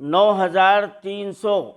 9,300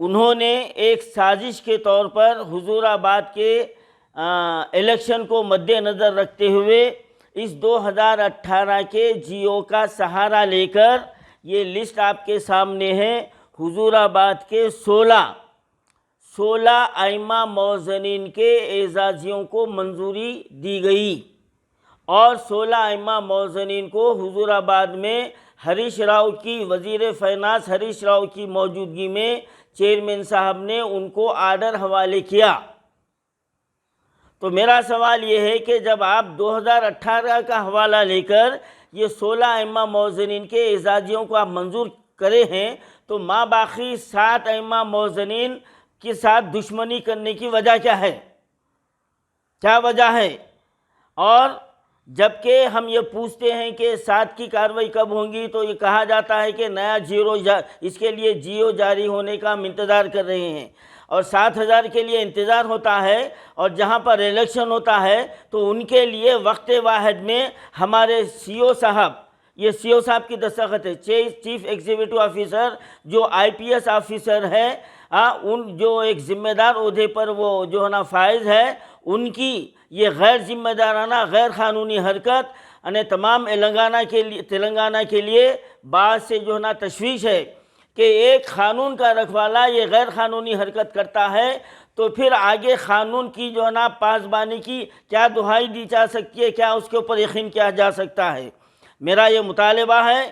انہوں نے ایک سازش کے طور پر حضور آباد کے الیکشن کو مد نظر رکھتے ہوئے اس 2018 کے جی او کا سہارا لے کر یہ لسٹ آپ کے سامنے ہے، حضور آباد کے 16 ائمہ موزنین کے اعزازیوں کو منظوری دی گئی، اور 16 ائمہ موزنین کو حضور آباد میں ہریش راؤ کی وزیر فائنانس ہریش راؤ کی موجودگی میں چیئرمین صاحب نے ان کو آرڈر حوالے کیا۔ تو میرا سوال یہ ہے کہ جب آپ 2018 کا حوالہ لے کر یہ 16 ائمہ موزنین کے اعزازیوں کو آپ منظور کرے ہیں تو ماں باقی 7 ائمہ موزنین کے ساتھ دشمنی کرنے کی وجہ کیا ہے؟ کیا وجہ ہے؟ اور جبکہ ہم یہ پوچھتے ہیں کہ 7 کی کارروائی کب ہوں گی تو یہ کہا جاتا ہے کہ نیا اس کے لیے جیو جاری ہونے کا ہم انتظار کر رہے ہیں، اور 7000 کے لیے انتظار ہوتا ہے، اور جہاں پر الیکشن ہوتا ہے تو ان کے لیے وقت واحد میں ہمارے سی او صاحب، یہ سی او صاحب کی دستخط ہے، چیف ایگزیکٹو آفیسر جو آئی پی ایس آفیسر ہے، ان جو ایک ذمہ دار عہدے پر وہ جو ہے نا فائز ہے، ان کی یہ غیر ذمہ دارانہ غیر قانونی حرکت تمام تلنگانہ کے لیے بعد سے جو ہے نا تشویش ہے کہ ایک قانون کا رکھوالا یہ غیر قانونی حرکت کرتا ہے تو پھر آگے قانون کی جو ہے نا پاسبانی کی کیا دہائی دی جا سکتی ہے، کیا اس کے اوپر یقین کیا جا سکتا ہے؟ میرا یہ مطالبہ ہے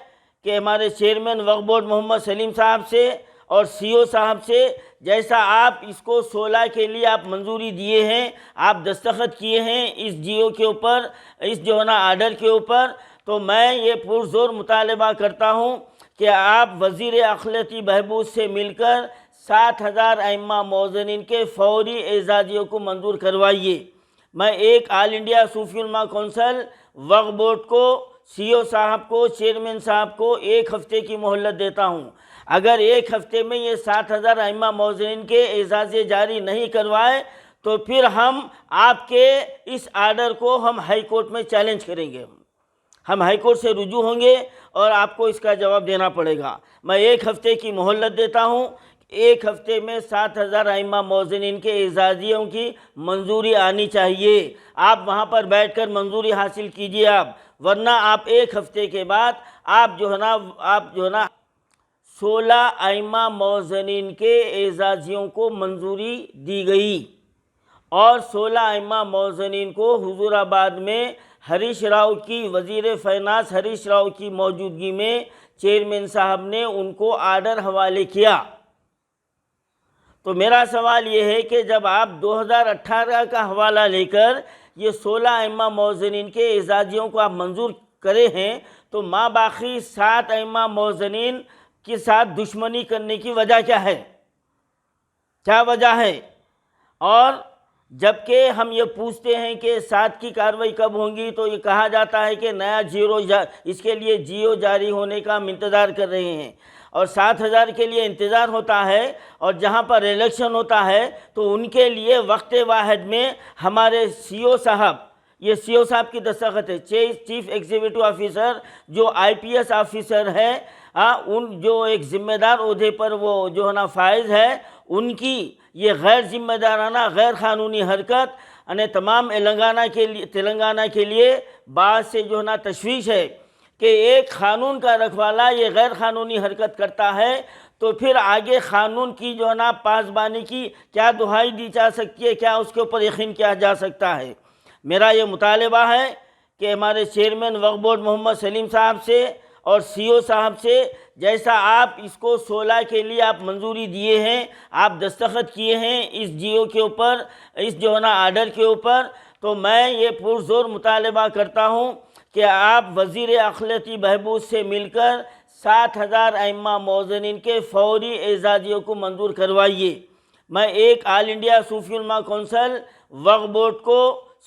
کہ ہمارے چیئرمین وقف بورڈ محمد سلیم صاحب سے اور سی او صاحب سے، جیسا آپ اس کو 16 کے لیے آپ منظوری دیے ہیں، آپ دستخط کیے ہیں اس جی او کے اوپر، اس جو ہے نا آرڈر کے اوپر، تو میں یہ پرزور مطالبہ کرتا ہوں کہ آپ وزیر اقلیتی بہبود سے مل کر 7000 ائمہ موزنین کے فوری اعزازیوں کو منظور کروائیے۔ میں ایک آل انڈیا صوفی علماء کونسل وقف بورڈ کو، سی او صاحب کو، چیئرمین صاحب کو 1 ہفتے کی مہلت دیتا ہوں۔ اگر 1 ہفتے میں یہ 7000 ائمہ موزنین کے اعزازیے جاری نہیں کروائے تو پھر ہم آپ کے اس آرڈر کو ہم ہائی کورٹ میں چیلنج کریں گے، ہم ہائی کورٹ سے رجوع ہوں گے اور آپ کو اس کا جواب دینا پڑے گا۔ میں 1 ہفتے کی مہلت دیتا ہوں، 1 ہفتے میں 7000 ائمہ موزنین کے اعزازیوں کی منظوری آنی چاہیے۔ آپ وہاں پر بیٹھ کر منظوری حاصل کیجیے آپ، ورنہ آپ 1 ہفتے کے بعد آپ جو ہے نا 16 ائمہ موزنین کے اعزازیوں کو منظوری دی گئی، اور 16 ائمہ موزنین کو حضور آباد میں ہریش راؤ کی وزیر فائنانس ہریش راؤ کی موجودگی میں چیئرمین صاحب نے ان کو آرڈر حوالے کیا۔ تو میرا سوال یہ ہے کہ جب آپ 2018 کا حوالہ لے کر یہ 16 ائمہ موزنین کے اعزازیوں کو آپ منظور کرے ہیں تو ماں باقی 7 ائمہ موزنین کے ساتھ دشمنی کرنے کی وجہ کیا ہے؟ کیا وجہ ہے؟ اور جبکہ ہم یہ پوچھتے ہیں کہ 7 کی کارروائی کب ہوں گی تو یہ کہا جاتا ہے کہ نیا اس کے لیے جیو جاری ہونے کا ہم انتظار کر رہے ہیں، اور 7000 کے لیے انتظار ہوتا ہے، اور جہاں پر الیکشن ہوتا ہے تو ان کے لیے وقت واحد میں ہمارے سی او صاحب، یہ سی او صاحب کی دستخط ہے، چیف ایگزیکٹو آفیسر جو آئی پی ایس آفیسر ہے، ان جو ایک ذمہ دار عہدے پر وہ جو ہے نا فائز ہے، ان کی یہ غیر ذمہ دارانہ غیر قانونی حرکت تمام تلنگانہ کے لیے بعد سے جو ہے نا تشویش ہے کہ ایک قانون کا رکھوالا یہ غیر قانونی حرکت کرتا ہے تو پھر آگے قانون کی جو ہے نا پاسبانی کی کیا دہائی دی جا سکتی ہے، کیا اس کے اوپر یقین کیا جا سکتا ہے؟ میرا یہ مطالبہ ہے کہ ہمارے چیئرمین وقف بورڈ محمد سلیم صاحب سے اور سی او صاحب سے، جیسا آپ اس کو 16 کے لیے آپ منظوری دیے ہیں، آپ دستخط کیے ہیں اس جی او کے اوپر، اس جو ہے نا آرڈر کے اوپر، تو میں یہ پرزور مطالبہ کرتا ہوں کہ آپ وزیر اقلیتی بہبود سے مل کر 7000 ائمہ موزنین کے فوری اعزازیوں کو منظور کروائیے۔ میں ایک آل انڈیا صوفی علماء کونسل وقف بورڈ کو،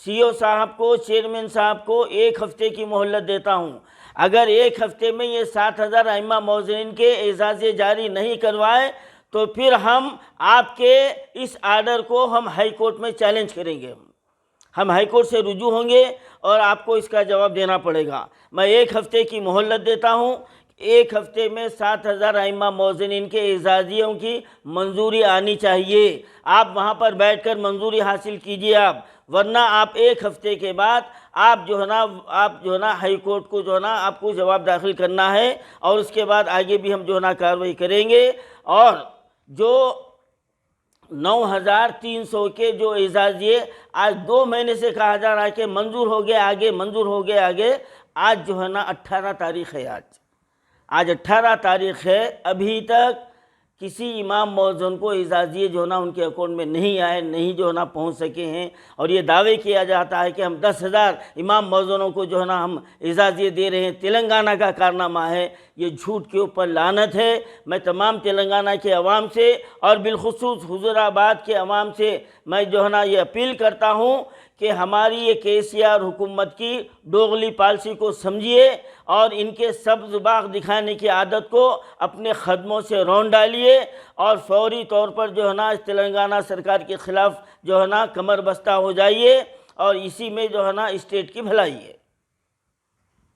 سی او صاحب کو، چیئرمین صاحب کو 1 ہفتے کی مہلت دیتا ہوں۔ اگر 1 ہفتے میں یہ 7000 ائمہ موزنین کے اعزازیے جاری نہیں کروائے تو پھر ہم آپ کے اس آرڈر کو ہم ہائی کورٹ میں چیلنج کریں گے، ہم ہائی کورٹ سے رجوع ہوں گے اور آپ کو اس کا جواب دینا پڑے گا۔ میں 1 ہفتے کی مہلت دیتا ہوں، ایک ہفتے میں 7,000 ائمہ موزنین کے اعزازیوں کی منظوری آنی چاہیے. آپ وہاں پر بیٹھ کر منظوری حاصل کیجیے آپ، ورنہ آپ ایک ہفتے کے بعد آپ جو ہے نا ہائی کورٹ کو جو ہے نا آپ کو جواب داخل کرنا ہے، اور اس کے بعد آگے بھی ہم جو ہے نا کارروائی کریں گے. اور جو 9,300 کے جو اعزازیے آج 2 مہینے سے کہا جا رہا ہے کہ منظور ہو گئے آگے، منظور ہو گئے آگے، آج جو ہے نا 18 تاریخ ہے. آج 18 تاریخ ہے، ابھی تک کسی امام موزن کو اعزازیے جو ہے نا ان کے اکاؤنٹ میں نہیں آئے، نہیں جو ہے نا پہنچ سکے ہیں. اور یہ دعوے کیا جاتا ہے کہ ہم 10,000 امام موزنوں کو جو ہے نا ہم اعزازیے دے رہے ہیں، تلنگانہ کا کارنامہ ہے. یہ جھوٹ کے اوپر لعنت ہے. میں تمام تلنگانہ کے عوام سے اور بالخصوص حضور آباد کے عوام سے میں جو ہے نا یہ اپیل کرتا ہوں کہ ہماری یہ KCR حکومت کی دوغلی پالیسی کو سمجھیے، اور ان کے سبز باغ دکھانے کی عادت کو اپنے قدموں سے رون ڈالیے، اور فوری طور پر جو ہے نا تلنگانہ سرکار کے خلاف جو ہے نا کمر بستہ ہو جائیے، اور اسی میں جو ہے نا اسٹیٹ کی بھلائی ہے.